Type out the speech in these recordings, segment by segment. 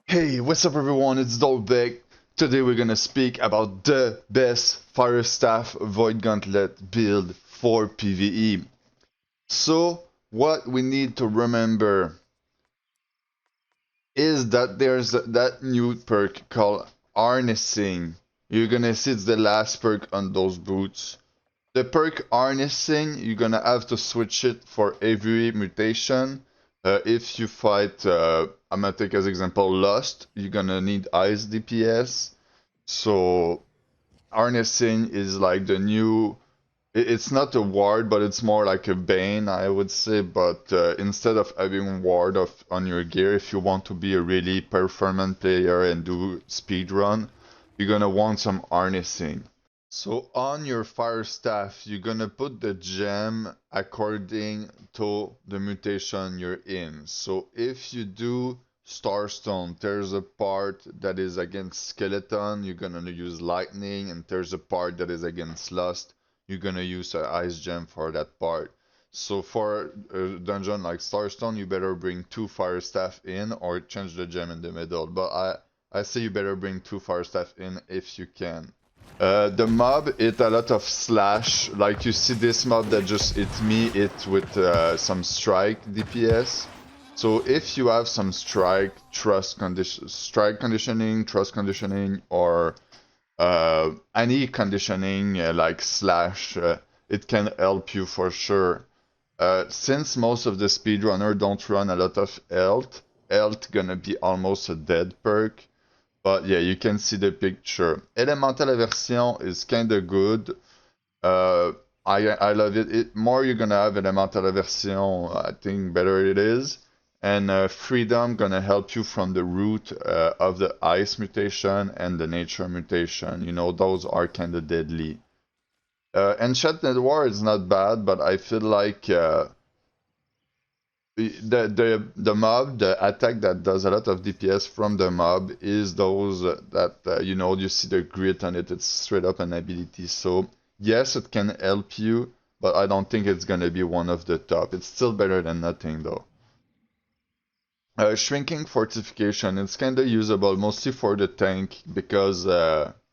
Hey, what's up everyone? It's Dolbeck. Today we're gonna speak about the best Fire Staff Void Gauntlet build for PvE. So, what we need to remember is that there's that new perk called Harnessing. You're gonna see it's the last perk on those boots. The perk Harnessing, you're gonna have to switch it for every mutation. If you fight, I'm gonna take as example Lost, you're gonna need Ice DPS. So Harnessing is like the new. It's not a ward, but it's more like a bane, I would say. But instead of having ward on your gear, if you want to be a really performant player and do speed run, you're gonna want some harnessing. So on your fire staff, you're gonna put the gem according to the mutation you're in. So if you do Starstone, there's a part that is against skeleton, you're gonna use lightning, and there's a part that is against lust, you're gonna use an ice gem for that part. So for a dungeon like Starstone, you better bring two fire staff in or change the gem in the middle. But I say you better bring two fire staff in if you can. The mob hit a lot of slash, like you see this mob that just hit me, hit with some strike DPS. So if you have some strike conditioning, trust conditioning, or any conditioning like slash, it can help you for sure. Since most of the speedrunner don't run a lot of health gonna be almost a dead perk. But yeah, you can see the picture. Elemental Aversion is kinda good. Uh, I love it. More you're gonna have Elemental Aversion, I think better it is. And Freedom gonna help you from the root of the Ice mutation and the Nature mutation. You know, those are kinda deadly. Enchanted War is not bad, but I feel like the mob, the attack that does a lot of DPS from the mob is those that you know, you see the grit on it. It's straight up an ability. So yes, it can help you, but I don't think it's gonna be one of the top. It's still better than nothing though. Shrinking fortification, it's kinda usable mostly for the tank because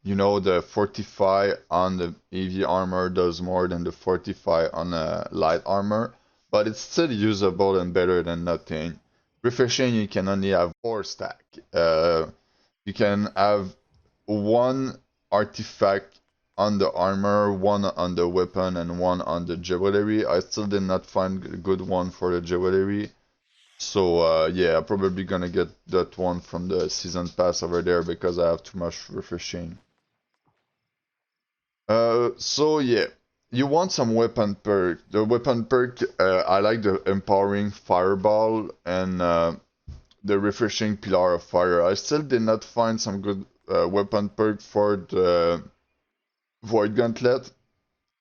you know, the fortify on the heavy armor does more than the fortify on light armor, but it's still usable and better than nothing. Refreshing, you can only have 4 stack. You can have one artifact on the armor, one on the weapon, and one on the jewelry. I still did not find a good one for the jewelry. So yeah, I'm probably gonna get that one from the season pass over there because I have too much refreshing. So yeah, you want some weapon perk. The weapon perk, I like the empowering fireball and the refreshing pillar of fire. I still did not find some good weapon perk for the void gauntlet,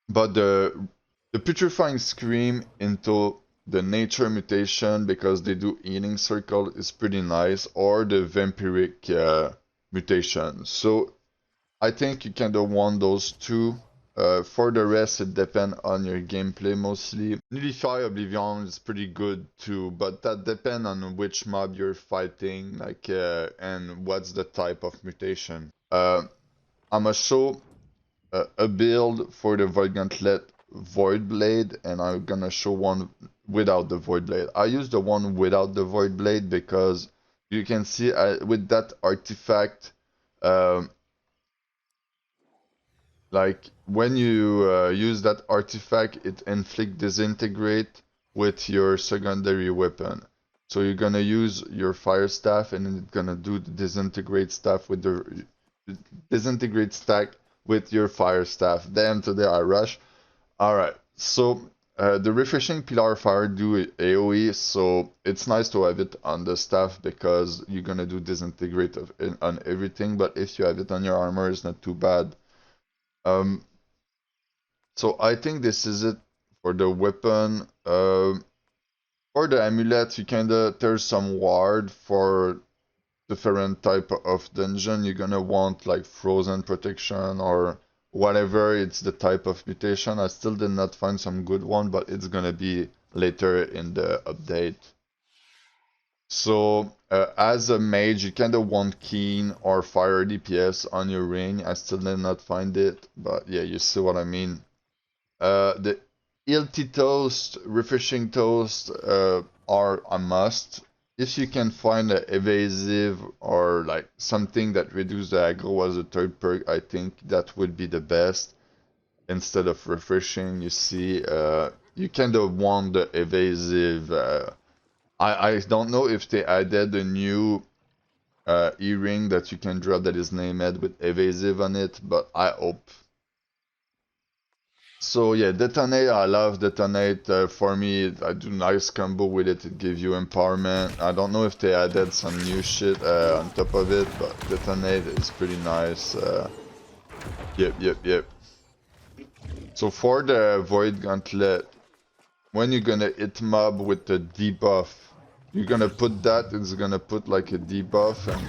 but the putrefying scream into the nature mutation because they do healing circle is pretty nice, or the vampiric mutation. So I think you kind of want those two. For the rest, it depends on your gameplay mostly. Nullify Oblivion is pretty good too, but that depends on which mob you're fighting, like and what's the type of mutation. I'm gonna show a build for the Void Gauntlet Void Blade, and I'm gonna show one without the Void Blade. I use the one without the Void Blade because you can see with that artifact. Um, Like when you use that artifact, it inflict disintegrate with your secondary weapon. So you're gonna use your fire staff, and it's gonna do the disintegrate stuff with the disintegrate stack with your fire staff. Damn, today I rush. All right, so the refreshing pillar of fire do AOE, so it's nice to have it on the staff because you're gonna do disintegrate on everything. But if you have it on your armor, it's not too bad. Um, So I think this is it for the weapon. For the amulet, you kinda there's some ward for different type of dungeon. You're gonna want like frozen protection or whatever. It's the type of mutation. I still did not find some good one, but it's gonna be later in the update. So as a mage, you kind of want keen or fire DPS on your ring. I still did not find it, but yeah, you see what I mean. The Ilty Toast, Refreshing Toast are a must. If you can find an evasive or like something that reduces the aggro as a third perk, I think that would be the best instead of refreshing. You see, you kind of want the evasive. I don't know if they added a new earring that you can drop that is named with evasive on it, but I hope. So yeah, detonate, I love detonate. For me, I do nice combo with it. It gives you empowerment. I don't know if they added some new shit on top of it, but detonate is pretty nice. Yep. So for the void gauntlet, when you're gonna hit mob with the debuff, you're gonna put that. It's gonna put like a debuff and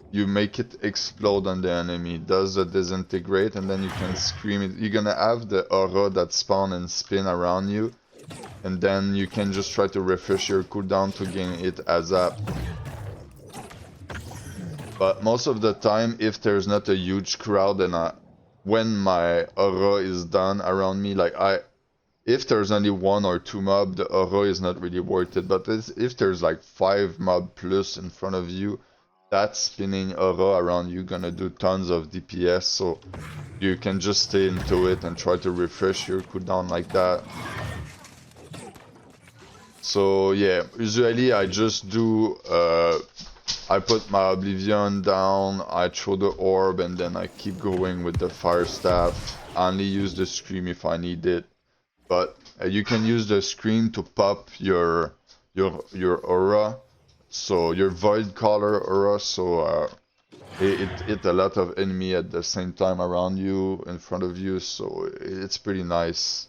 you make it explode on the enemy. It does the disintegrate and then you can scream it. You're gonna have the aura that spawn and spin around you, and then you can just try to refresh your cooldown to gain it as up. But most of the time, if there's not a huge crowd and when my aura is done around me, like if there's only one or two mob, the aura is not really worth it. But if there's like 5 mob plus in front of you, that spinning aura around you gonna do tons of DPS, so you can just stay into it and try to refresh your cooldown like that. So yeah, usually I just do, I put my Oblivion down, I throw the orb, and then I keep going with the Fire Staff. I only use the Scream if I need it, but you can use the Scream to pop your aura. So your void color aura, so it hit a lot of enemy at the same time around you, in front of you, so it's pretty nice.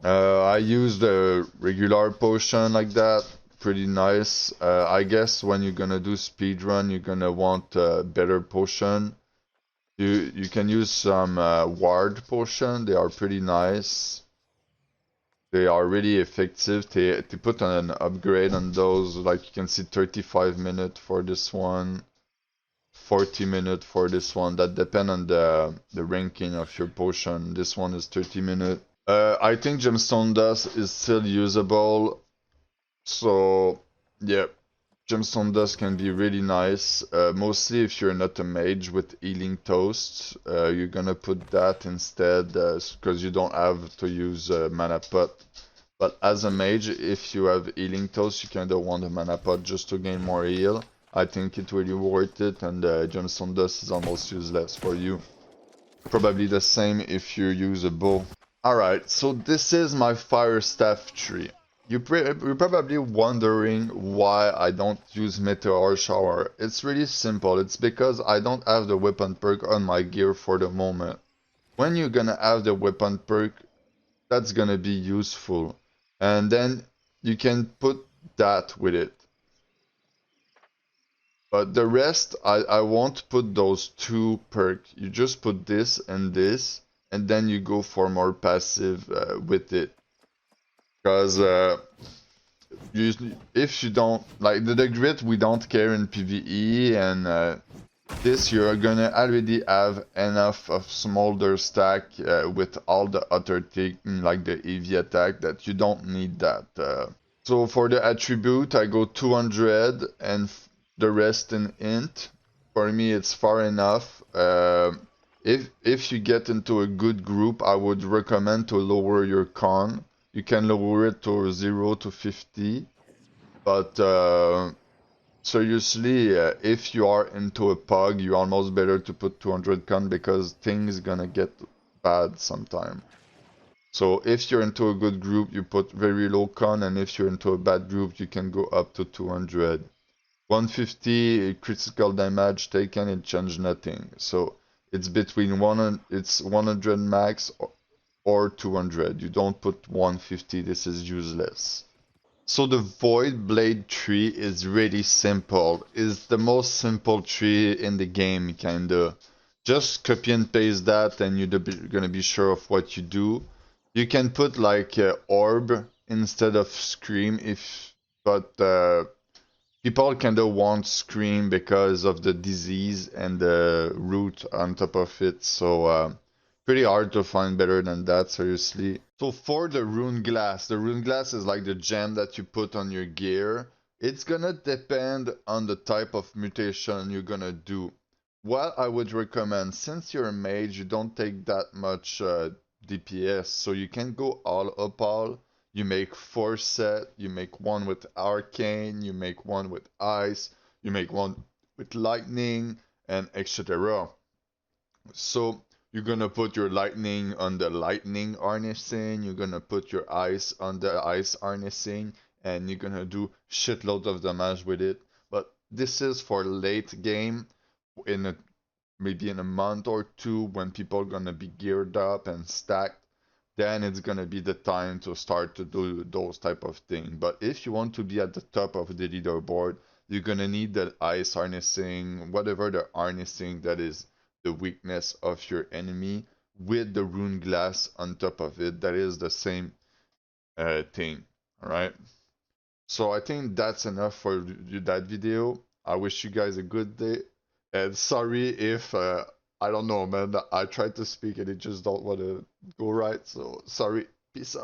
I use the regular potion like that, pretty nice. I guess when you're gonna do speedrun, you're gonna want a better potion. You can use some ward potion, they are pretty nice. They are really effective. They put an upgrade on those, like you can see 35 minutes for this one, 40 minutes for this one. That depend on the ranking of your potion. This one is 30 minutes. I think Gemstone Dust is still usable, so yeah, Gemstone Dust can be really nice. Mostly if you're not a mage with healing toasts, you're gonna put that instead, because you don't have to use mana pot. But as a mage, if you have healing toast, you kinda want a mana pot just to gain more heal. I think it's really worth it, and Gemstone Dust is almost useless for you. Probably the same if you use a bow. Alright, so this is my fire staff tree. You're probably wondering why I don't use Meteor Shower. It's really simple, it's because I don't have the weapon perk on my gear for the moment. When you're gonna have the weapon perk, that's gonna be useful. And then you can put that with it. But the rest, I won't put those two perks. You just put this, and then you go for more passive with it. Because if you don't, like the grit, we don't care in PvE, and this you're gonna already have enough of smolder stack with all the other things like the EV attack that you don't need that. So for the attribute I go 200 and the rest in int. For me it's far enough. If you get into a good group, I would recommend to lower your con. You can lower it to 0 to 50, but seriously, if you are into a pug, you almost better to put 200 con because things gonna get bad sometime. So if you're into a good group, you put very low con, and if you're into a bad group, you can go up to 200. 150 critical damage taken, it changed nothing. So it's between 100 max or 200. You don't put 150, this is useless. So the Void Blade tree is really simple. It's the most simple tree in the game, kinda. Just copy and paste that and you're gonna be sure of what you do. You can put like orb instead of scream but people kind of want scream because of the disease and the root on top of it. So pretty hard to find better than that, seriously. So for the rune glass is like the gem that you put on your gear. It's gonna depend on the type of mutation you're gonna do. What I would recommend, since you're a mage, you don't take that much DPS, so you can go all up all. You make 4 set, you make one with arcane, you make one with ice, you make one with lightning, and etc. So you're gonna put your lightning on the lightning harnessing, you're gonna put your ice on the ice harnessing, and you're gonna do shitload of damage with it. But this is for late game, in a maybe in a month or two when people are gonna be geared up and stacked, then it's gonna be the time to start to do those type of things. But if you want to be at the top of the leaderboard, you're gonna need the ice harnessing, whatever the harnessing that is the weakness of your enemy, with the rune glass on top of it. That is the same thing. All right. So I think that's enough for that video. I wish you guys a good day. And sorry if I don't know, man. I tried to speak and it just don't want to go right. So sorry. Peace out.